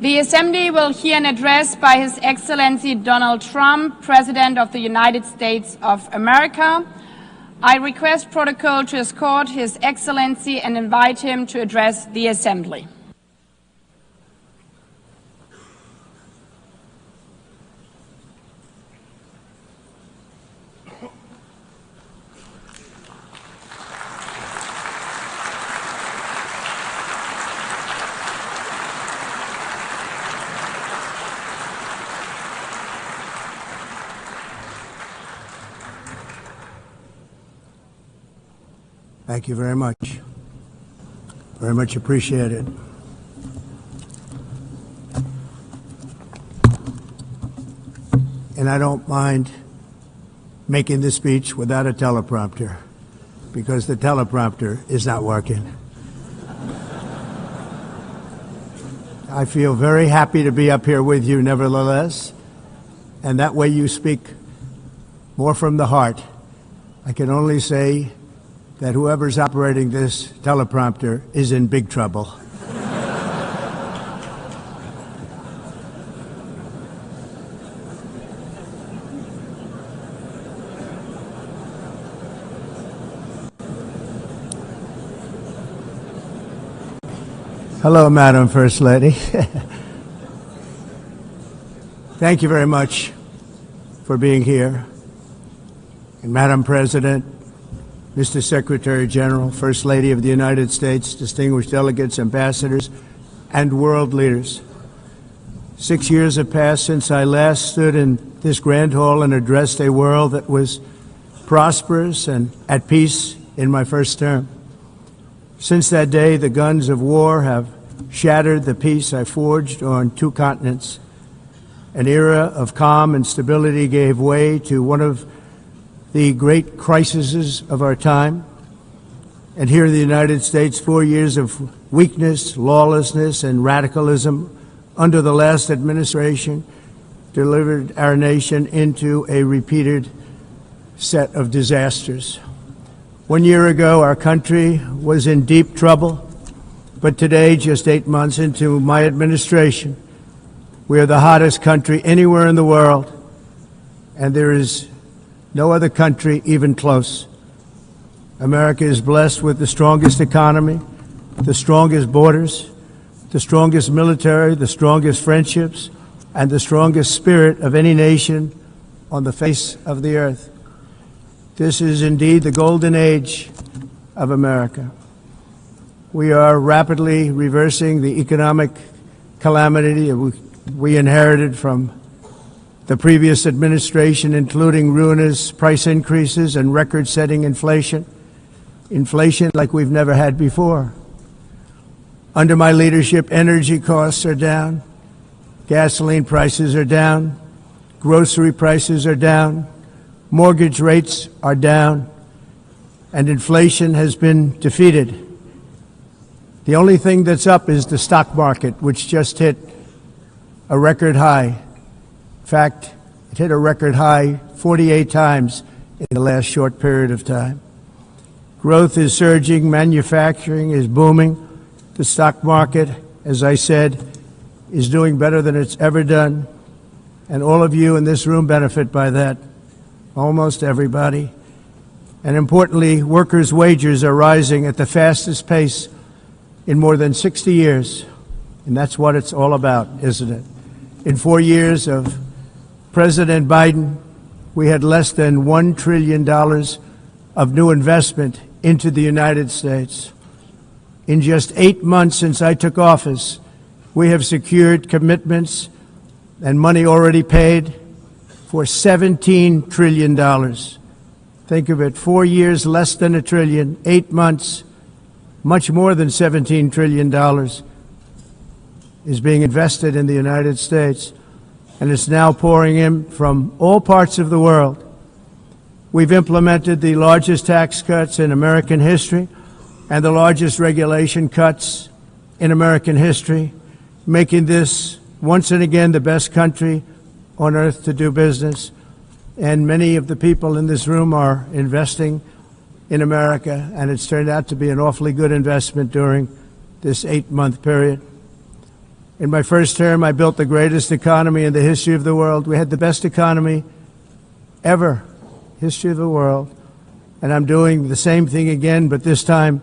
The Assembly will hear an address by His Excellency Donald Trump, President of the United States of America. I request protocol to escort His Excellency and invite him to address the Assembly. Thank you very much. Very much appreciated. And I don't mind making this speech without a teleprompter, because the teleprompter is not working. I feel very happy to be up here with you nevertheless, and that way you speak more from the heart. I can only say that whoever's operating this teleprompter is in big trouble. Hello, Madam First Lady. Thank you very much for being here. And Madam President, Mr. Secretary General, First Lady of the United States, distinguished delegates, ambassadors, and world leaders. 6 years have passed since I last stood in this grand hall and addressed a world that was prosperous and at peace in my first term. Since that day, the guns of war have shattered the peace I forged on 2 continents. An era of calm and stability gave way to one of the great crises of our time. And here in the United States, 4 years of weakness, lawlessness, and radicalism under the last administration delivered our nation into a repeated set of disasters. 1 year ago, our country was in deep trouble, but today, just 8 months into my administration, we are the hottest country anywhere in the world, and there is no other country even close. America is blessed with the strongest economy, the strongest borders, the strongest military, the strongest friendships, and the strongest spirit of any nation on the face of the earth. This is indeed the golden age of America. We are rapidly reversing the economic calamity we inherited from the previous administration, including ruinous price increases and record-setting inflation like we've never had before. Under my leadership, energy costs are down, gasoline prices are down, grocery prices are down, mortgage rates are down, and inflation has been defeated. The only thing that's up is the stock market, which just hit a record high. In fact, it hit a record high 48 times in the last short period of time. Growth is surging, manufacturing is booming. The stock market, as I said, is doing better than it's ever done. And all of you in this room benefit by that, almost everybody. And importantly, workers' wages are rising at the fastest pace in more than 60 years. And that's what it's all about, isn't it? In 4 years of President Biden, we had less than $1 trillion of new investment into the United States. In just 8 months since I took office, we have secured commitments and money already paid for $17 trillion. Think of it, 4 years, less than $1 trillion, 8 months, much more than $17 trillion is being invested in the United States. And it's now pouring in from all parts of the world. We've implemented the largest tax cuts in American history and the largest regulation cuts in American history, making this once and again the best country on earth to do business. And many of the people in this room are investing in America, and it's turned out to be an awfully good investment during this 8-month period. In my first term, I built the greatest economy in the history of the world. We had the best economy ever, history of the world. And I'm doing the same thing again, but this time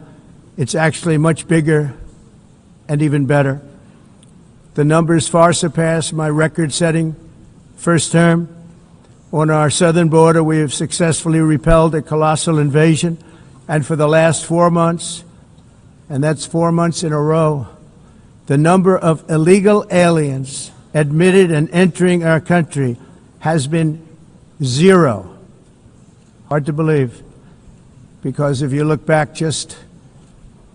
it's actually much bigger and even better. The numbers far surpass my record-setting first term. On our southern border, we have successfully repelled a colossal invasion. And for the last 4 months, and that's 4 months in a row, the number of illegal aliens admitted and entering our country has been 0. Hard to believe, because if you look back just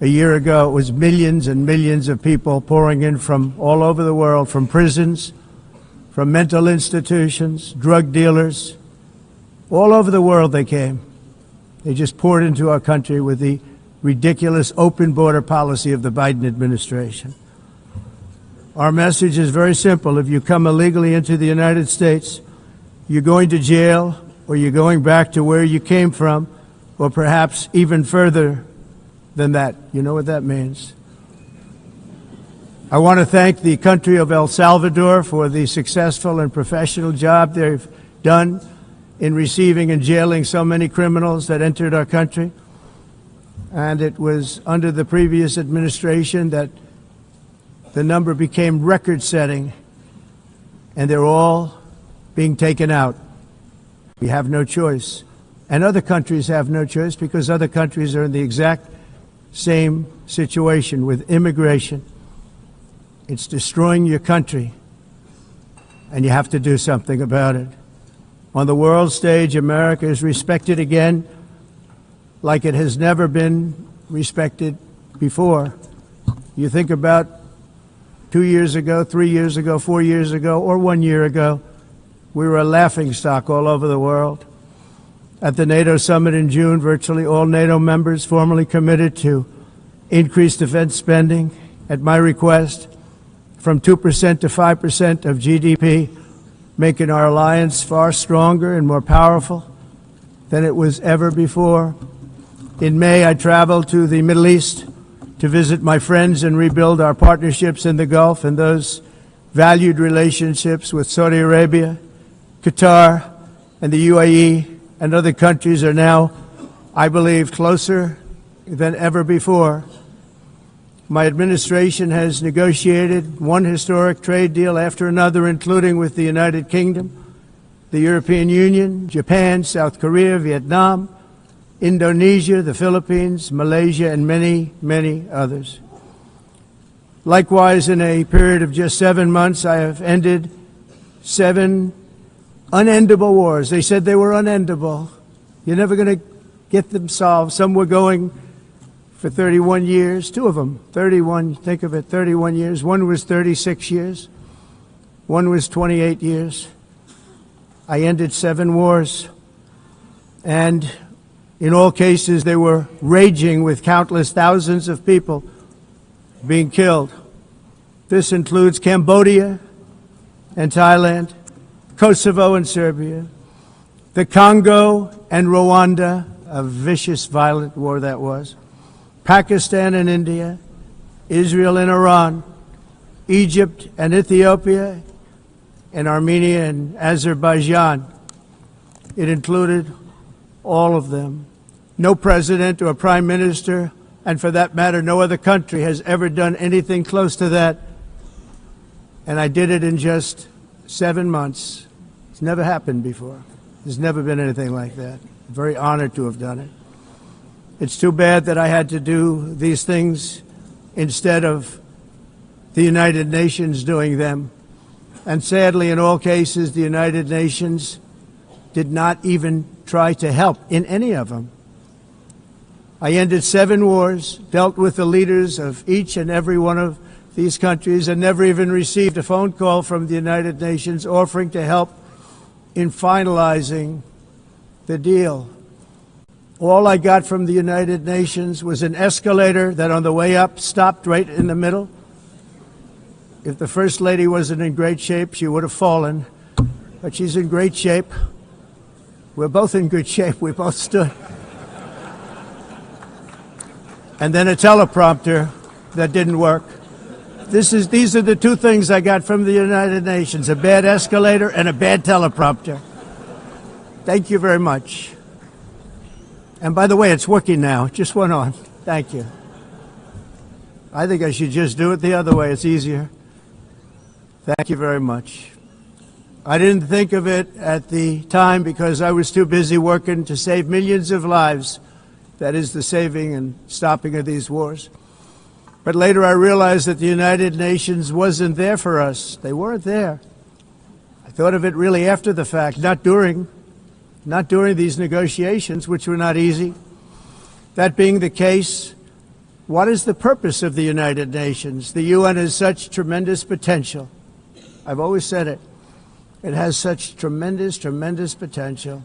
a year ago, it was millions and millions of people pouring in from all over the world, from prisons, from mental institutions, drug dealers. All over the world they came. They just poured into our country with the ridiculous open border policy of the Biden administration. Our message is very simple. If you come illegally into the United States, you're going to jail, or you're going back to where you came from, or perhaps even further than that. You know what that means. I want to thank the country of El Salvador for the successful and professional job they've done in receiving and jailing so many criminals that entered our country. And it was under the previous administration that the number became record-setting, and they're all being taken out. We have no choice. And other countries have no choice, because other countries are in the exact same situation with immigration. It's destroying your country, and you have to do something about it. On the world stage, America is respected again like it has never been respected before. You think about 2 years ago, 3 years ago, 4 years ago, or 1 year ago, we were a laughingstock all over the world. At the NATO summit in June, virtually all NATO members formally committed to increase defense spending at my request from 2% to 5% of GDP, making our alliance far stronger and more powerful than it was ever before. In May, I traveled to the Middle East to visit my friends and rebuild our partnerships in the Gulf and those valued relationships with Saudi Arabia, Qatar, and the UAE, and other countries are now, I believe, closer than ever before. My administration has negotiated one historic trade deal after another, including with the United Kingdom, the European Union, Japan, South Korea, Vietnam, Indonesia, the Philippines, Malaysia, and many, many others. Likewise, in a period of just 7 months, I have ended 7 unendable wars. They said they were unendable. You're never going to get them solved. Some were going for 31 years, 2 of them, 31, think of it, 31 years. One was 36 years. One was 28 years. I ended 7 wars. And in all cases, they were raging with countless thousands of people being killed. This includes Cambodia and Thailand, Kosovo and Serbia, the Congo and Rwanda, a vicious, violent war that was, Pakistan and India, Israel and Iran, Egypt and Ethiopia, and Armenia and Azerbaijan. It included all of them. No president or prime minister, and for that matter, no other country has ever done anything close to that. And I did it in just 7 months. It's never happened before. There's never been anything like that. I'm very honored to have done it. It's too bad that I had to do these things instead of the United Nations doing them. And sadly, in all cases, the United Nations did not even try to help in any of them. I ended 7 wars, dealt with the leaders of each and every one of these countries, and never even received a phone call from the United Nations offering to help in finalizing the deal. All I got from the United Nations was an escalator that on the way up stopped right in the middle. If the First Lady wasn't in great shape, she would have fallen, but she's in great shape. We're both in good shape. We both stood. And then a teleprompter that didn't work. These are the two things I got from the United Nations, a bad escalator and a bad teleprompter. Thank you very much. And by the way, it's working now. It just went on. Thank you. I think I should just do it the other way. It's easier. Thank you very much. I didn't think of it at the time because I was too busy working to save millions of lives. That is the saving and stopping of these wars. But later I realized that the United Nations wasn't there for us. They weren't there. I thought of it really after the fact, not during these negotiations, which were not easy. That being the case, what is the purpose of the United Nations? The UN has such tremendous potential. I've always said it. It has such tremendous, tremendous potential,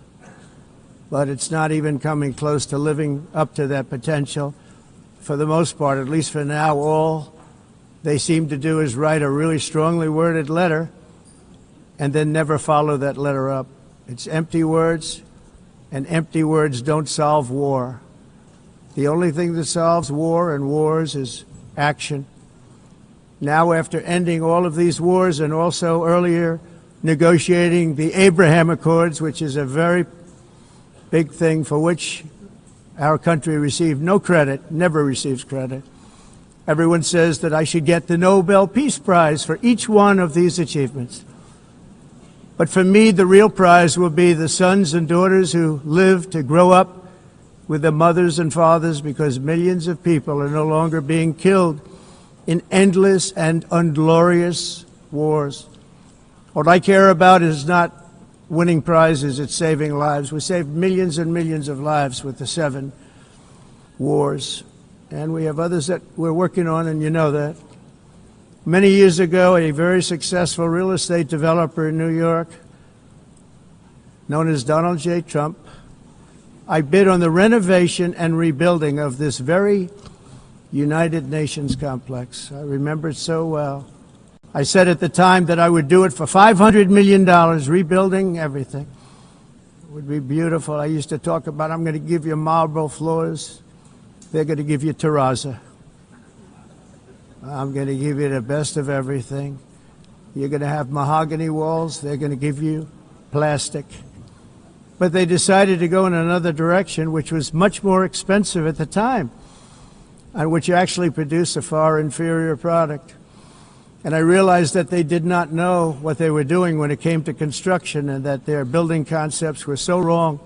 but it's not even coming close to living up to that potential. For the most part, at least for now, all they seem to do is write a really strongly worded letter and then never follow that letter up. It's empty words, and empty words don't solve war. The only thing that solves war and wars is action. Now, after ending all of these wars and also earlier negotiating the Abraham Accords, which is a very big thing for which our country received no credit, never receives credit. Everyone says that I should get the Nobel Peace Prize for each one of these achievements. But for me, the real prize will be the sons and daughters who live to grow up with their mothers and fathers, because millions of people are no longer being killed in endless and unglorious wars. What I care about is not winning prizes, it's saving lives. We saved millions and millions of lives with the 7 wars. And we have others that we're working on, and you know that. Many years ago, a very successful real estate developer in New York, known as Donald J. Trump, I bid on the renovation and rebuilding of this very United Nations complex. I remember it so well. I said at the time that I would do it for $500 million, rebuilding everything. It would be beautiful. I used to talk about, I'm going to give you marble floors. They're going to give you terrazzo. I'm going to give you the best of everything. You're going to have mahogany walls. They're going to give you plastic. But they decided to go in another direction, which was much more expensive at the time, and which actually produced a far inferior product. And I realized that they did not know what they were doing when it came to construction, and that their building concepts were so wrong,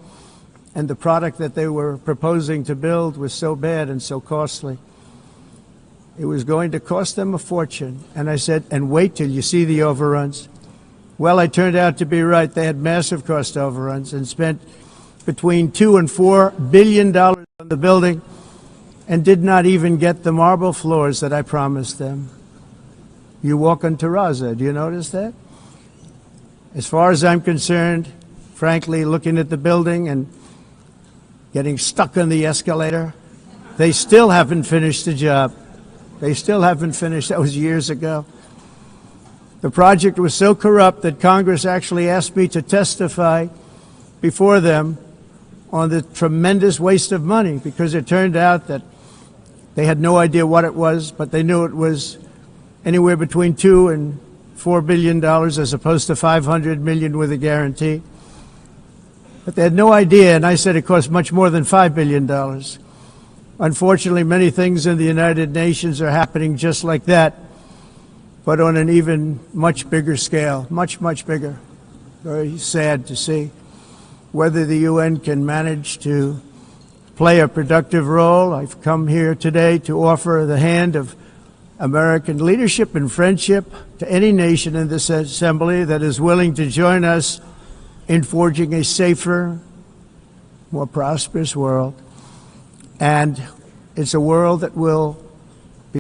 and the product that they were proposing to build was so bad and so costly. It was going to cost them a fortune. And I said, and wait till you see the overruns. Well, I turned out to be right. They had massive cost overruns and spent between $2 and $4 billion on the building and did not even get the marble floors that I promised them. You walk on terrazzo. Do you notice that? As far as I'm concerned, frankly, looking at the building and getting stuck on the escalator, they still haven't finished the job. They still haven't finished. That was years ago. The project was so corrupt that Congress actually asked me to testify before them on the tremendous waste of money, because it turned out that they had no idea what it was, but they knew it was anywhere between $2 and $4 billion as opposed to $500 million with a guarantee. But they had no idea, and I said it cost much more than $5 billion. Unfortunately, many things in the United Nations are happening just like that, but on an even much bigger scale, much, much bigger. Very sad to see. Whether the UN can manage to play a productive role, I've come here today to offer the hand of American leadership and friendship to any nation in this assembly that is willing to join us in forging a safer, more prosperous world. And it's a world that will